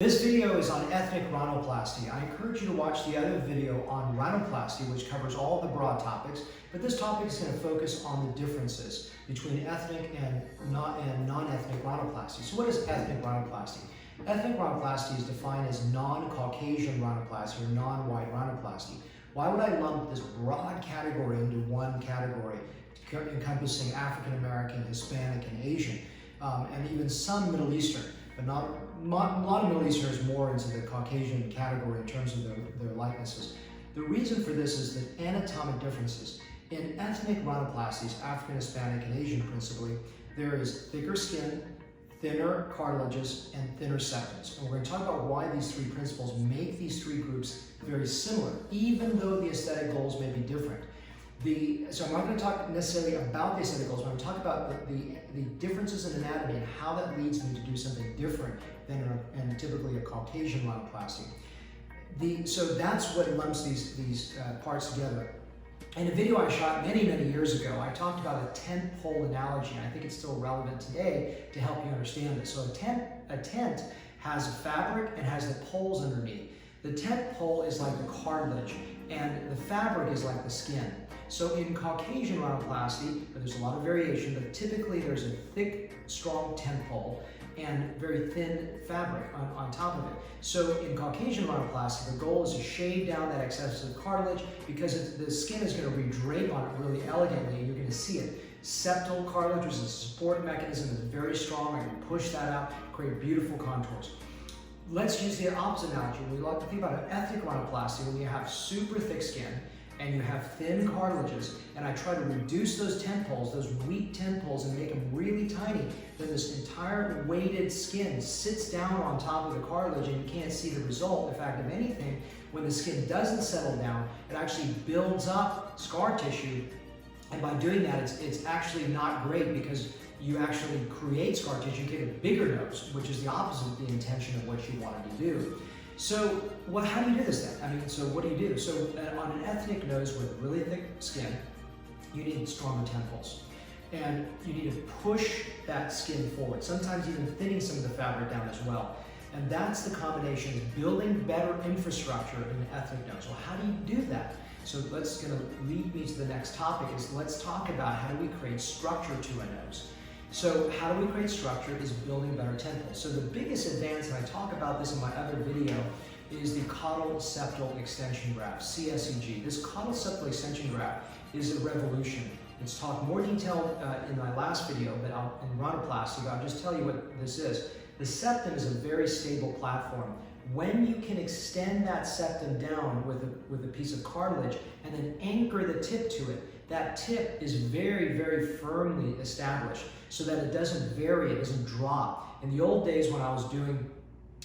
This video is on ethnic rhinoplasty. I encourage you to watch the other video on rhinoplasty, which covers all the broad topics, but this topic is going to focus on the differences between ethnic and non-ethnic rhinoplasty. So what is ethnic rhinoplasty? Ethnic rhinoplasty is defined as non-Caucasian rhinoplasty or non-white rhinoplasty. Why would I lump this broad category into one category, encompassing African American, Hispanic, and Asian, and even some Middle Eastern? But not a lot of Middle Easterners more into the Caucasian category in terms of their likenesses. The reason for this is the anatomic differences. In ethnic rhinoplasties, African, Hispanic, and Asian principally, there is thicker skin, thinner cartilages, and thinner septums. And we're going to talk about why these three principles make these three groups very similar, even though the aesthetic goals may be different. So I'm not going to talk necessarily about the aesthetic goals, but I'm going to talk about the differences in anatomy and how that leads me to do something different than typically a Caucasian rhinoplasty. So that's what lumps these parts together. In a video I shot many years ago, I talked about a tent pole analogy, and I think it's still relevant today to help you understand this. So a tent has a fabric and has the poles underneath. The tent pole is like the cartilage, and the fabric is like the skin. So in Caucasian rhinoplasty, there's a lot of variation, but typically there's a thick, strong tent pole and very thin fabric on top of it. So in Caucasian rhinoplasty, the goal is to shave down that excessive cartilage because the skin is going to redrape on it really elegantly, and you're going to see it. Septal cartilage, which is a support mechanism, is very strong. I can push that out, create beautiful contours. Let's use the opposite analogy. We like to think about an ethnic rhinoplasty when you have super thick skin and you have thin cartilages, and I try to reduce those tent poles, those weak tent poles, and make them really tiny. Then this entire weighted skin sits down on top of the cartilage and you can't see the result. In fact, if anything, when the skin doesn't settle down, it actually builds up scar tissue, and by doing that, it's actually not great because you actually create scar tissue, you get a bigger nose, which is the opposite of the intention of what you wanted to do. So how do you do this then? So what do you do? So on an ethnic nose with really thick skin, you need stronger temples. And you need to push that skin forward, sometimes even thinning some of the fabric down as well. And that's the combination of building better infrastructure in an ethnic nose. Well, how do you do that? So that's going to lead me to the next topic, is let's talk about how do we create structure to a nose. So how do we create structure is building better temples. So the biggest advance, and I talk about this in my other video, is the caudal septal extension graft, CSEG. This caudal septal extension graft is a revolution. It's talked more detailed in my last video, but in rhinoplasty, but I'll just tell you what this is. The septum is a very stable platform. When you can extend that septum down with a piece of cartilage and then anchor the tip to it, that tip is very firmly established so that it doesn't vary, it doesn't drop. In the old days when I was doing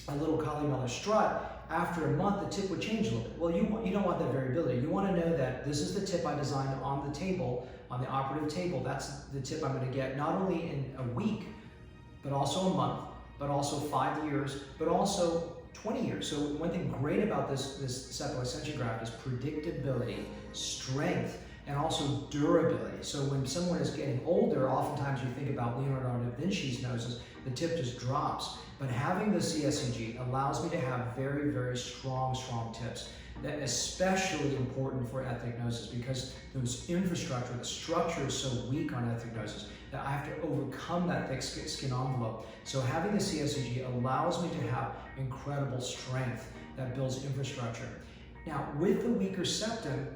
a little columnar strut, after a month the tip would change a little bit. Well, you don't want that variability. You want to know that this is the tip I designed on the table, on the operative table. That's the tip I'm going to get not only in a week, but also a month, but also 5 years, but also 20 years. So one thing great about this septal extension graft is predictability, strength, and also durability. So when someone is getting older, oftentimes you think about Leonardo da Vinci's noses, the tip just drops. But having the CSEG allows me to have very strong tips. That is especially important for ethnic noses because those infrastructure, the structure is so weak on ethnic noses that I have to overcome that thick skin envelope. So having the CSEG allows me to have incredible strength that builds infrastructure. Now, with the weaker septum,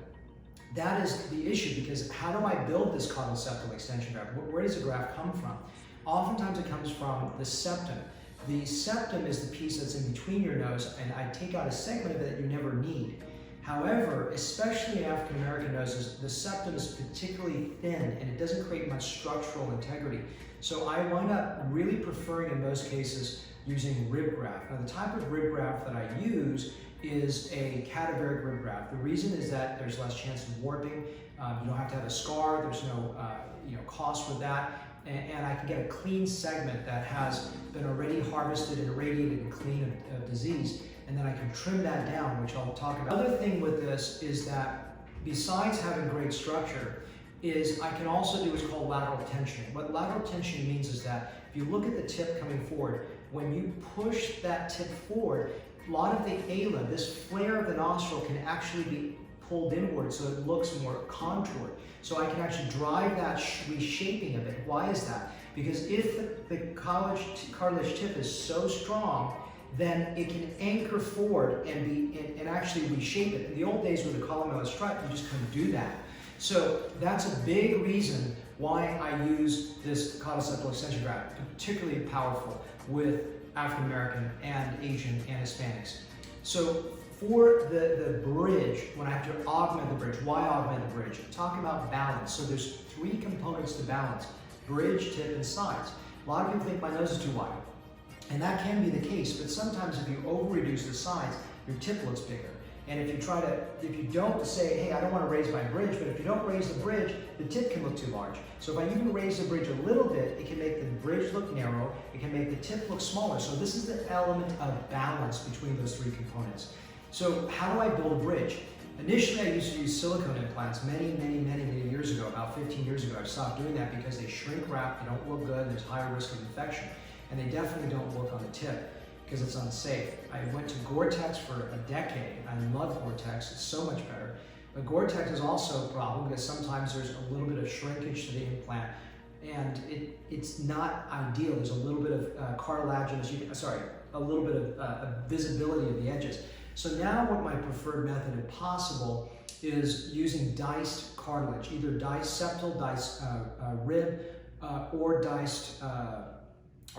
that is the issue, because how do I build this caudal septal extension graft? Where does the graft come from? Oftentimes it comes from the septum. The septum is the piece that's in between your nose, and I take out a segment of it that you never need. However, especially in African American noses, the septum is particularly thin and it doesn't create much structural integrity. So I wind up really preferring, in most cases, using rib graft. Now, the type of rib graft that I use is a cadaveric rib graft. The reason is that there's less chance of warping. You don't have to have a scar. There's no cost for that. And I can get a clean segment that has been already harvested and irradiated and clean of disease. And then I can trim that down, which I'll talk about. Another thing with this is that besides having great structure, is I can also do what's called lateral tensioning. What lateral tensioning means is that if you look at the tip coming forward, when you push that tip forward, a lot of the ala, this flare of the nostril, can actually be pulled inward so it looks more contoured. So I can actually drive that reshaping of it. Why is that? Because if the cartilage tip is so strong, then it can anchor forward and actually reshape it. In the old days with the columella strut, you just couldn't do that. So that's a big reason why I use this caudal extension graft, particularly powerful with African American and Asian and Hispanics. So for the bridge, when I have to augment the bridge, why augment the bridge? Talk about balance. So there's 3 components to balance: bridge, tip, and sides. A lot of people think my nose is too wide, and that can be the case, but sometimes if you over-reduce the sides, your tip looks bigger. And if you don't say, hey, I don't want to raise my bridge, but if you don't raise the bridge, the tip can look too large. So if I even raise the bridge a little bit, it can make the bridge look narrow, it can make the tip look smaller. So this is the element of balance between those 3 components. So how do I build a bridge? Initially, I used to use silicone implants many years ago, about 15 years ago. I stopped doing that because they shrink wrap, they don't look good, there's higher risk of infection. And they definitely don't work on the tip because it's unsafe. I went to Gore-Tex for a decade. I love Gore-Tex, it's so much better. But Gore-Tex is also a problem because sometimes there's a little bit of shrinkage to the implant and it's not ideal. There's a little bit of cartilaginous, a little bit of visibility of the edges. So now what my preferred method, if possible, is using diced cartilage, either diced septal, diced rib, or diced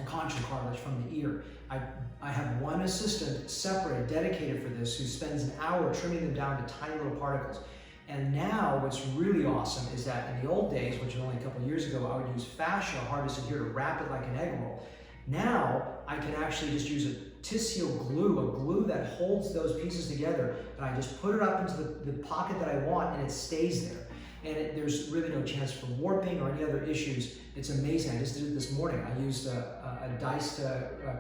concha cartilage from the ear. I have one assistant separated, dedicated for this, who spends an hour trimming them down to tiny little particles. And now what's really awesome is that in the old days, which was only a couple of years ago, I would use fascia harvested here to wrap it like an egg roll. Now I can actually just use a tissue glue, a glue that holds those pieces together, and I just put it up into the pocket that I want and it stays there. And there's really no chance for warping or any other issues. It's amazing. I just did it this morning. I used a diced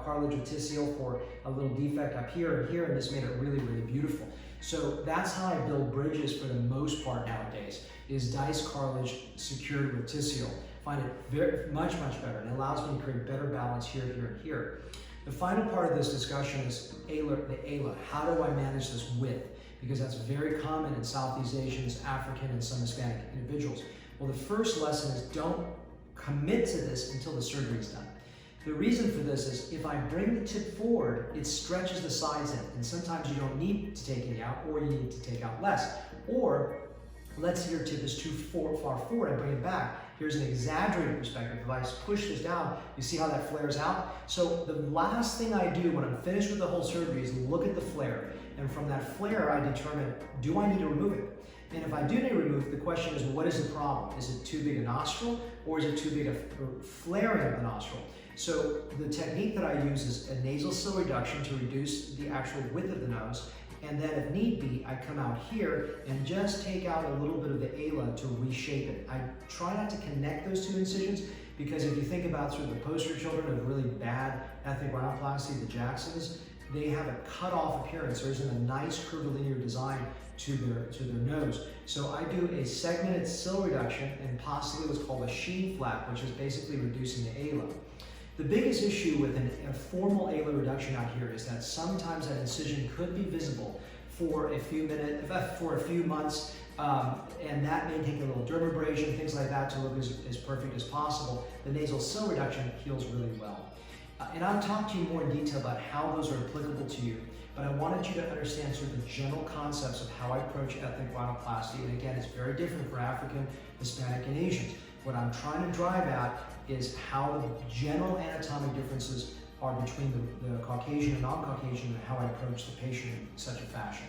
cartilage with tissue for a little defect up here and here, and this made it really beautiful. So that's how I build bridges for the most part nowadays, is diced cartilage secured with tissue. Find it much better, and it allows me to create better balance here, here, and here. The final part of this discussion is the ala. How do I manage this width? Because that's very common in Southeast Asians, African, and some Hispanic individuals. Well, the first lesson is don't commit to this until the surgery is done. The reason for this is if I bring the tip forward, it stretches the sides in, and sometimes you don't need to take any out, or you need to take out less. Or let's say your tip is too far forward and bring it back. Here's an exaggerated perspective. If I push this down, you see how that flares out? So the last thing I do when I'm finished with the whole surgery is look at the flare. And from that flare, I determine, do I need to remove it? And if I do need to remove it, the question is, what is the problem? Is it too big a nostril, or is it too big a flaring of the nostril? So the technique that I use is a nasal sill reduction to reduce the actual width of the nose. And then if need be, I come out here and just take out a little bit of the ala to reshape it. I try not to connect those 2 incisions because if you think about sort of the poster children of really bad ethnic rhinoplasty, the Jacksons, they have a cut-off appearance. There isn't a nice curvilinear design to their nose. So I do a segmented sill reduction and possibly what's called a sheen flap, which is basically reducing the ala. The biggest issue with a formal ala reduction out here is that sometimes that incision could be visible for a few months, and that may take a little dermabrasion, things like that, to look as perfect as possible. The nasal sill reduction heals really well. And I'll talk to you more in detail about how those are applicable to you, but I wanted you to understand sort of the general concepts of how I approach ethnic rhinoplasty, and again, it's very different for African, Hispanic, and Asians. What I'm trying to drive at is how the general anatomic differences are between the Caucasian and non-Caucasian and how I approach the patient in such a fashion.